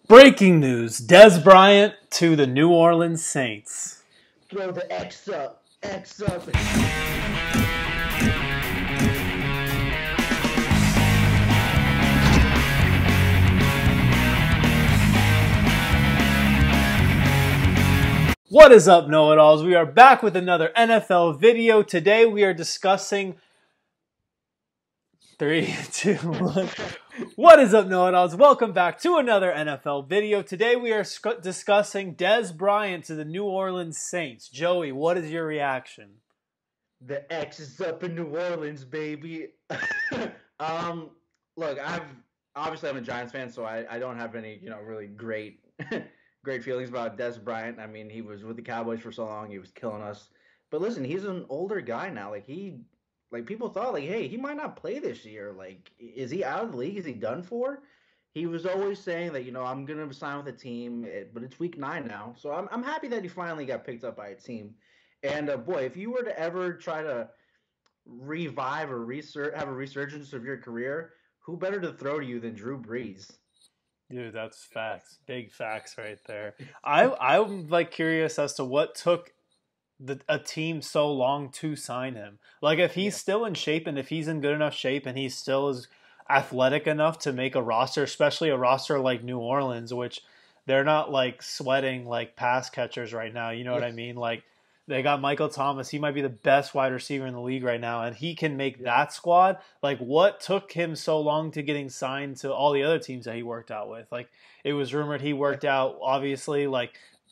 Breaking news, Dez Bryant to the New Orleans Saints. Throw the X up, X up. What is up, know-it-alls? We are back with another NFL video. Today we are discussing... 3, 2, 1... What is up, know-it-alls? Welcome back to another NFL video. Today we are discussing Dez Bryant to the New Orleans Saints. Joey, what is your reaction? The X is up in New Orleans, baby. Look, I'm a Giants fan, so I don't have any, really great great feelings about Dez Bryant. I mean, he was with the Cowboys for so long, he was killing us. But listen, he's an older guy now. People thought, hey, he might not play this year. Is he out of the league? Is he done for? He was always saying that, I'm going to sign with a team, but it's week 9 now. So I'm happy that he finally got picked up by a team. And, boy, if you were to ever try to revive or have a resurgence of your career, who better to throw to you than Drew Brees? Dude, that's facts. Big facts right there. I'm curious as to what took a team so long to sign him. If he's still in shape and if he's in good enough shape and he still is athletic enough to make a roster, especially a roster like New Orleans, which they're not sweating pass catchers right now. You know what I mean? They got Michael Thomas. He might be the best wide receiver in the league right now, and he can make that squad. What took him so long to getting signed to all the other teams that he worked out with? It was rumored he worked out, obviously,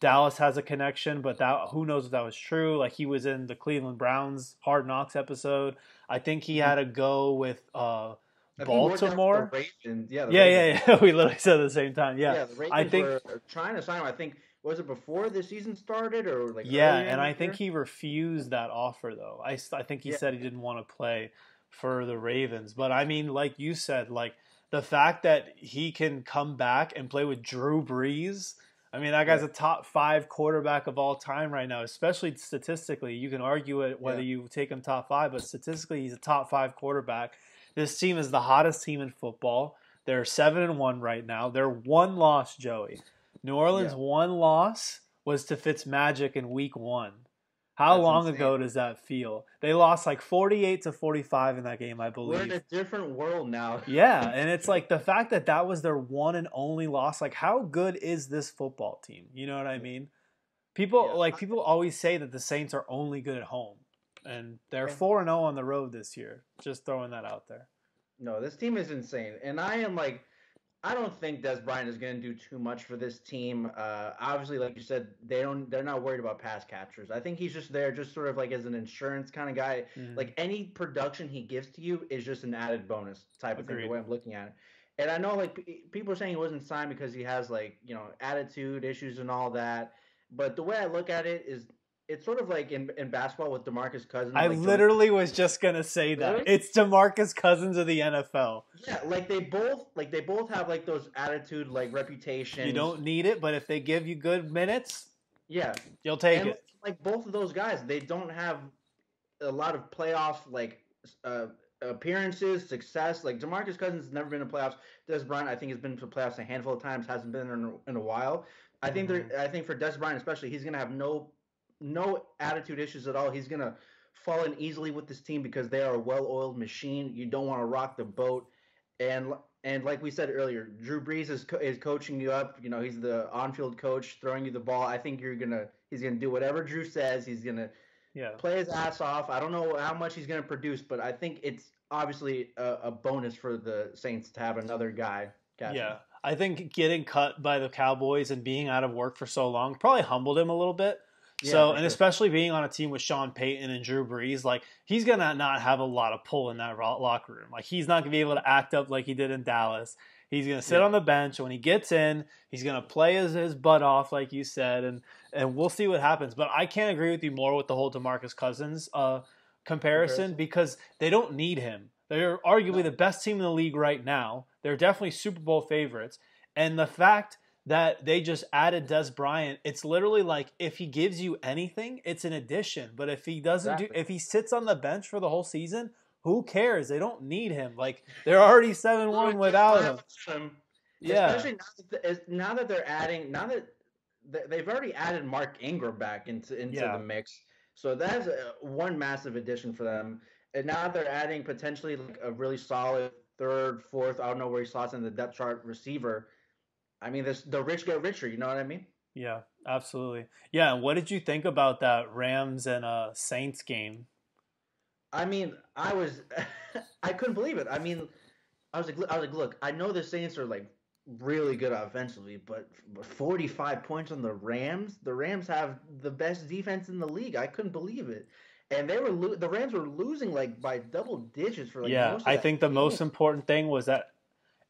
Dallas has a connection, but who knows if that was true. He was in the Cleveland Browns Hard Knocks episode. I think he had to go with Baltimore. Yeah. We literally said it at the same time. Yeah, the Ravens were trying to sign him. I think, was it before the season started or and I think he refused that offer though. I think he said he didn't want to play for the Ravens. But I mean, like you said, the fact that he can come back and play with Drew Brees. I mean, that guy's a top 5 quarterback of all time right now, especially statistically. You can argue it whether you take him top 5, but statistically, he's a top 5 quarterback. This team is the hottest team in football. They're 7-1 right now. They're 1 loss, Joey. New Orleans' 1 loss was to Fitzmagic in week 1. How long ago does that feel? They lost 48-45 in that game, I believe. We're in a different world now. Yeah, and it's the fact that was their one and only loss. How good is this football team? You know what I mean? People people always say that the Saints are only good at home, and they're 4-0 on the road this year. Just throwing that out there. No, this team is insane, and I don't think Dez Bryant is going to do too much for this team. Obviously, like you said, they're not worried about pass catchers. I think he's just there just sort of as an insurance kind of guy. Mm-hmm. Any production he gives to you is just an added bonus type of thing, the way I'm looking at it. And I know people are saying he wasn't signed because he has attitude issues and all that. But the way I look at it is, it's sort of in basketball with DeMarcus Cousins. I literally was just gonna say that. Really? It's DeMarcus Cousins of the NFL. Yeah, they both have those attitude reputations. You don't need it, but if they give you good minutes, you'll take it. Both of those guys, they don't have a lot of playoff appearances, success. DeMarcus Cousins has never been in playoffs. Dez Bryant, I think, has been to playoffs a handful of times. Hasn't been in a while. I think for Dez Bryant especially, he's gonna have no attitude issues at all. He's going to fall in easily with this team because they are a well-oiled machine. You don't want to rock the boat. And like we said earlier, Drew Brees is coaching you up. He's the on-field coach throwing you the ball. I think he's going to do whatever Drew says. He's going to play his ass off. I don't know how much he's going to produce, but I think it's obviously a bonus for the Saints to have another guy catching. Yeah. I think getting cut by the Cowboys and being out of work for so long probably humbled him a little bit. Especially being on a team with Sean Payton and Drew Brees, he's going to not have a lot of pull in that locker room. He's not going to be able to act up like he did in Dallas. He's going to sit on the bench. When he gets in, he's going to play his butt off, like you said, and we'll see what happens. But I can't agree with you more with the whole DeMarcus Cousins comparison because they don't need him. They're arguably the best team in the league right now. They're definitely Super Bowl favorites. And the fact that they just added Dez Bryant, it's literally if he gives you anything, it's an addition. But if he doesn't if he sits on the bench for the whole season, who cares? They don't need him. They're already 7-1 without him. Yeah. especially now that they're adding now that they've already added Mark Ingram back into the Yeah. mix. So that's one massive addition for them. And now they're adding potentially like a really solid third, fourth. I don't know where he slots in the depth chart receiver. I mean, this the rich get richer. You know what I mean? Yeah. Absolutely. Yeah. And what did you think about that Rams and Saints game? I mean, I was I couldn't believe it. I mean, I was like, look, I know the Saints are like really good offensively, but 45 points on the Rams. The Rams have the best defense in the league. I couldn't believe it, and the Rams were losing like by double digits for like Yeah. most of I that think the game. most important thing was that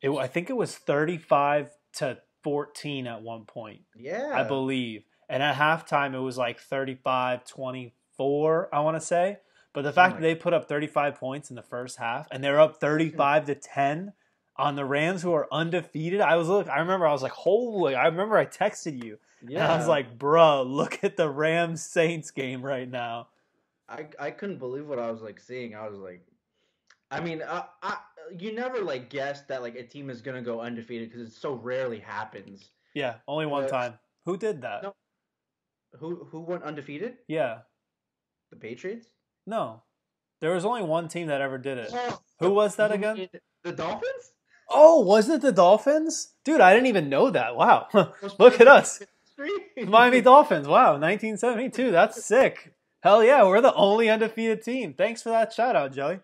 I think it was 35-14 at one point, I Yeah, believe. And at halftime, it was like 35-24, I want to say. But the something fact that like they put up 35 points in the first half and they're up that. 35-10 on the Rams, who are undefeated. I remember I was like, holy, I remember I texted you and I was Yeah, like, bruh, look at the Rams Saints game right now. I couldn't believe what I was like seeing. I was like, I mean, you never like guess that like a team is gonna go undefeated because it so rarely happens. Yeah, only one But time. Who did that? no, who went undefeated? Yeah, The Patriots? no. There was only one team that ever did it. Oh, Who was that you again? mean the Dolphins? Oh, was it the Dolphins? Dude, I didn't even know that. Wow. Most Look at us. Miami history. Dolphins. Wow, 1972. That's sick. Hell yeah, we're the only undefeated team. Thanks for that shout out, Joey.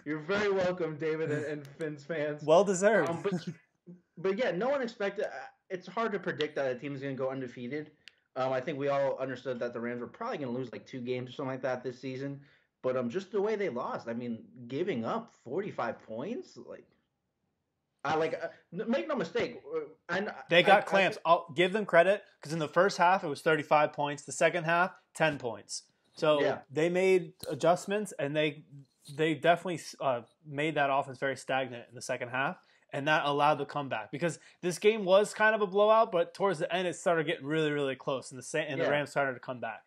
You're very welcome, David and Finn's fans. Well deserved. Um, but but yeah, no one expected. It's hard to predict that a team is going to go undefeated. I think we all understood that the Rams were probably going to lose like 2 games or something like that this season. But just the way they lost, I mean, giving up 45 points, like I like make no mistake, They got I clamps. I'll give them credit because in the first half it was 35 points. The second half, 10 points. So yeah, they made adjustments and they definitely made that offense very stagnant in the second half, and that allowed the comeback because this game was kind of a blowout, but towards the end it started getting really really close, and the yeah. Rams started to come back.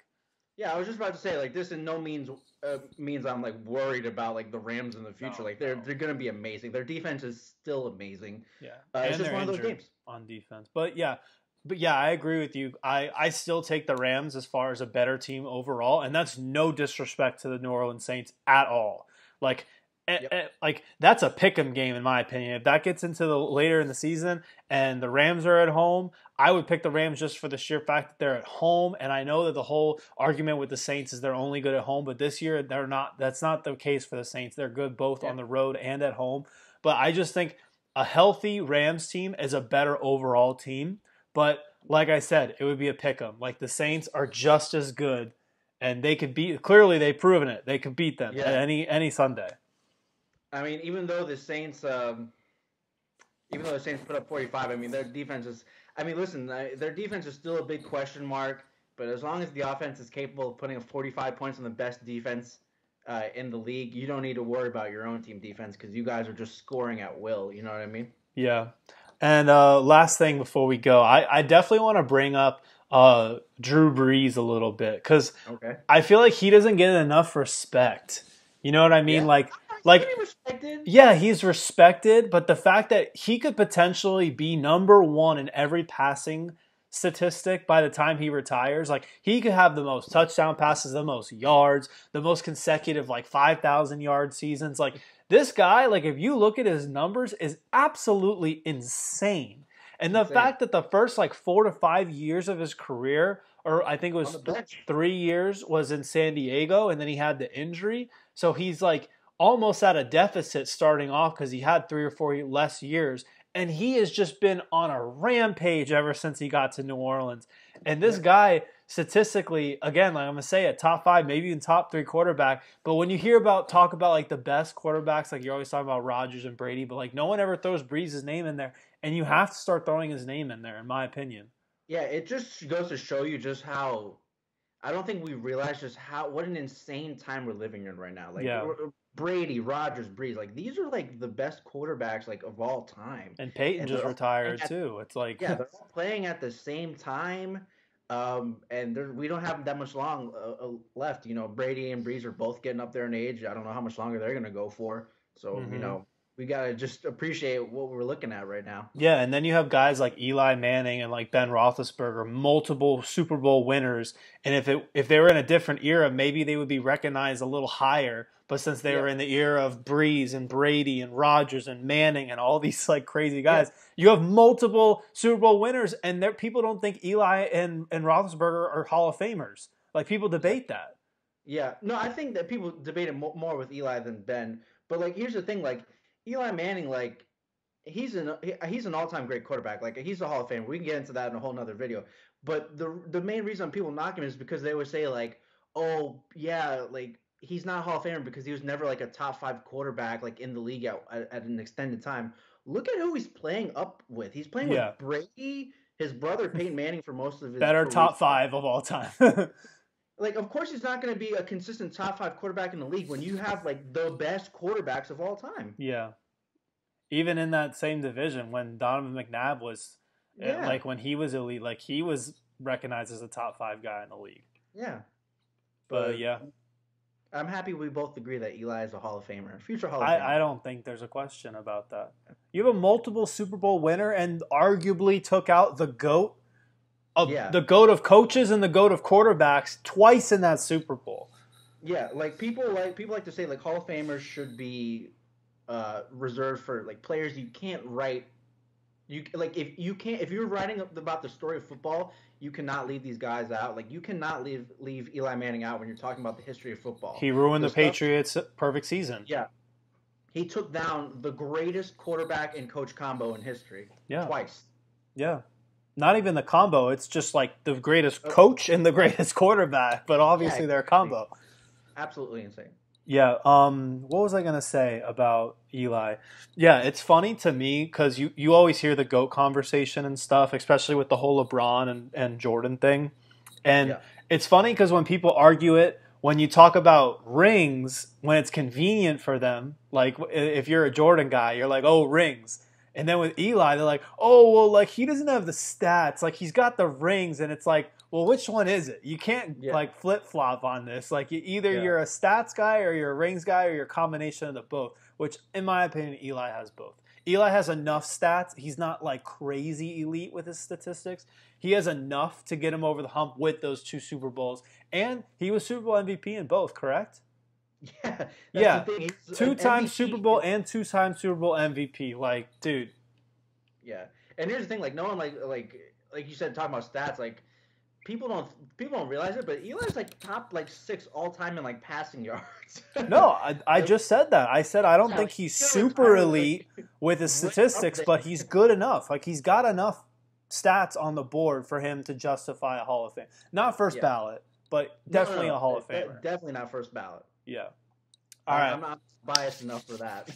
Yeah, I was just about to say like this in no means means I'm like worried about like the Rams in the future. No, Like no. they're gonna be amazing. Their defense is still amazing. Yeah, It's and just they're one of those injured games. on defense. But yeah, I agree with you. I still take the Rams as far as a better team overall, and that's no disrespect to the New Orleans Saints at all. Like, Yep. like that's a pick'em game in my opinion. If that gets into the later in the season and the Rams are at home, I would pick the Rams just for the sheer fact that they're at home. And I know that the whole argument with the Saints is they're only good at home, but this year they're not. That's not the case for the Saints. They're good both Yeah. on the road and at home. But I just think a healthy Rams team is a better overall team. But like I said, it would be a pick 'em. Like the Saints are just as good, and they could beat. Clearly, they've proven it. They could beat them at Yeah. any Sunday. I mean, even though the Saints put up 45, I mean their defense is. I mean, listen, their defense is still a big question mark. But as long as the offense is capable of putting up 45 points on the best defense in the league, you don't need to worry about your own team defense because you guys are just scoring at will. You know what I mean? Yeah. And last thing before we go, I definitely want to bring up Drew Brees a little bit because Okay. I feel like he doesn't get enough respect. You know what I mean? Yeah. He's Like pretty respected. yeah, he's respected, but the fact that he could potentially be number one in every passing statistic by the time he retires, like he could have the most touchdown passes, the most yards, the most consecutive like 5,000 yard seasons. Like this guy, like if you look at his numbers, is absolutely insane. And the Insane. fact that the first like 4 to 5 years of his career, or I think it On was the bench. 3 years, was in San Diego, and then he had the injury. So he's like almost at a deficit starting off because he had 3 or 4 less years. And he has just been on a rampage ever since he got to New Orleans. And this guy, statistically, again, like I'm going to say, a top five, maybe even top three quarterback. But when you hear talk about like the best quarterbacks, like you're always talking about Rodgers and Brady, but like no one ever throws Brees' name in there. And you have to start throwing his name in there, in my opinion. Yeah, it just goes to show you just how I don't think we realize just what an insane time we're living in right now. Like Yeah. Brady, Rodgers, Brees, like these are like the best quarterbacks like of all time. And Peyton And just they're all retired playing too. It's like, yeah, they're all playing at the same time. And we don't have that much long left. You know, Brady and Brees are both getting up there in age. I don't know how much longer they're gonna go for. So Mhm. you know, we gotta just appreciate what we're looking at right now. Yeah, and then you have guys like Eli Manning and like Ben Roethlisberger, multiple Super Bowl winners. And if they were in a different era, maybe they would be recognized a little higher. But since they were in the era of Brees and Brady and Rodgers and Manning and all these like crazy guys, you have multiple Super Bowl winners, and people don't think Eli and Roethlisberger are Hall of Famers. Like people debate that. Yeah, no, I think that people debate it more with Eli than Ben. But like, here's the thing: like Eli Manning, like he's an all-time great quarterback. Like he's a Hall of Famer. We can get into that in a whole nother video. But the main reason people knock him is because they would say like, oh yeah, like he's not a Hall of Famer because he was never like a top 5 quarterback like in the league at an extended time. Look at who he's playing up with. He's playing with Brady, his brother Peyton Manning for most of his better career. top 5 of all time. Like, of course, he's not going to be a consistent top 5 quarterback in the league when you have like the best quarterbacks of all time. Yeah. Even in that same division, when Donovan McNabb was, like when he was elite, like he was recognized as a top 5 guy in the league. Yeah. But yeah. I'm happy we both agree that Eli is a Hall of Famer, future Hall of Famer. I don't think there's a question about that. You have a multiple Super Bowl winner and arguably took out the GOAT. The GOAT of coaches and the GOAT of quarterbacks twice in that Super Bowl. Yeah, like people like to say like Hall of Famers should be reserved for like players you can't write. You like if you're writing about the story of football, you cannot leave these guys out. Like you cannot leave Eli Manning out when you're talking about the history of football. He ruined the Patriots' perfect season. Yeah, he took down the greatest quarterback and coach combo in history. Yeah, twice. Yeah. Not even the combo. It's just like the greatest coach and the greatest quarterback, but obviously they're a combo. Absolutely insane. Yeah. What was I going to say about Eli? Yeah, it's funny to me because you always hear the GOAT conversation and stuff, especially with the whole LeBron and Jordan thing. And it's funny because when people argue it, when you talk about rings, when it's convenient for them, like if you're a Jordan guy, you're like, oh, rings. And then with Eli, they're like, oh, well, like, he doesn't have the stats. Like, he's got the rings. And it's like, well, which one is it? You can't, like, flip-flop on this. Like, you're a stats guy or you're a rings guy or you're a combination of the both, which, in my opinion, Eli has both. Eli has enough stats. He's not, like, crazy elite with his statistics. He has enough to get him over the hump with those 2 Super Bowls. And he was Super Bowl MVP in both, correct? Yeah. 2-time Super Bowl and 2-time Super Bowl MVP. Like, dude. Yeah. And here's the thing, like no one like you said, talking about stats, like people don't realize it, but Eli's like top like 6 all time in like passing yards. No, I just said that. I said I don't think he's super elite with his statistics, but he's good enough. Like he's got enough stats on the board for him to justify a Hall of Fame. Not first ballot, but definitely a Hall of Famer. Definitely not first ballot. Yeah. All right. I'm not biased enough for that.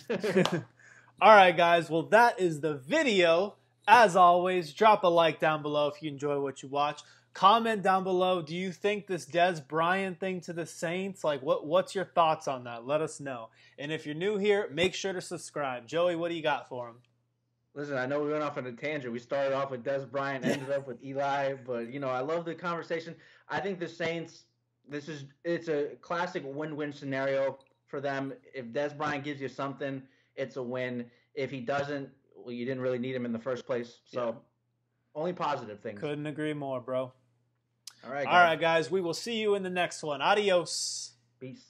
All right, guys. Well, that is the video. As always, drop a like down below if you enjoy what you watch. Comment down below. Do you think this Dez Bryant thing to the Saints? Like, what's your thoughts on that? Let us know. And if you're new here, make sure to subscribe. Joey, what do you got for him? Listen, I know we went off on a tangent. We started off with Dez Bryant, ended up with Eli, but I love the conversation. I think the Saints. It's a classic win-win scenario for them. If Dez Bryant gives you something, it's a win. If he doesn't, well, you didn't really need him in the first place. So, only positive things. Couldn't agree more, bro. All right, guys. We will see you in the next one. Adios. Peace.